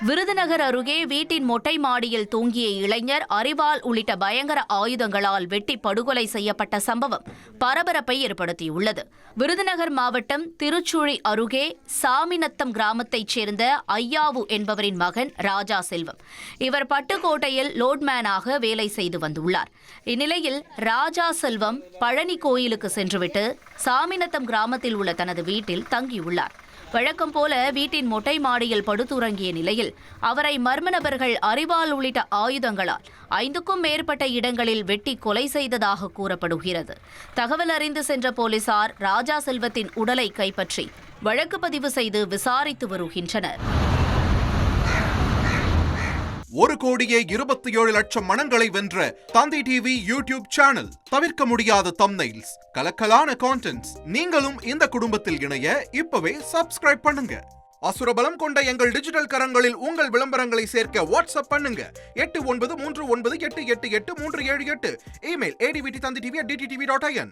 விருதுநகர் அருகே வீட்டின் மொட்டை மாடியில் தூங்கிய இளைஞர் அரிவாள் உள்ளிட்ட பயங்கர ஆயுதங்களால் வெட்டி படுகொலை செய்யப்பட்ட சம்பவம் பரபரப்பை ஏற்படுத்தியுள்ளது. விருதுநகர் மாவட்டம் திருச்சுழி அருகே சாமிநத்தம் கிராமத்தைச் சேர்ந்த ஐயாவு என்பவரின் மகன் ராஜா செல்வம். இவர் பட்டுக்கோட்டையில் லோட்மேனாக வேலை செய்து வந்துள்ளார். இந்நிலையில் ராஜா செல்வம் பழனி கோயிலுக்கு சென்றுவிட்டு சாமிநத்தம் கிராமத்தில் உள்ள தனது வீட்டில் தங்கியுள்ளார். வழக்கம் போல வீட்டின் மொட்டை மாடியில் படுத்துறங்கிய நிலையில் அவரை மர்ம நபர்கள் அரிவாள் உள்ளிட்ட ஆயுதங்களால் 5க்கும் மேற்பட்ட இடங்களில் வெட்டி கொலை செய்ததாக கூறப்படுகிறது. தகவல் அறிந்து சென்ற போலீசார் ராஜா செல்வத்தின் உடலை கைப்பற்றி வழக்கு பதிவு செய்து விசாரித்து வருகின்றனர். 1,27,00,000 மனங்களை வென்ற தந்தி டிவி யூடியூப் சேனல். தவிர்க்க முடியாத தம்ப்நெயில்ஸ், கலக்கலான கான்டென்ட்ஸ். நீங்களும் இந்த குடும்பத்தில் இணைய இப்பவே சப்ஸ்கிரைப் பண்ணுங்க. அசுரபலம் கொண்ட எங்கள் டிஜிட்டல் கரங்களில் உங்கள் விளம்பரங்களை சேர்க்க வாட்ஸ்அப் பண்ணுங்க. 8939888838. Email advtthanditv@dttv.in.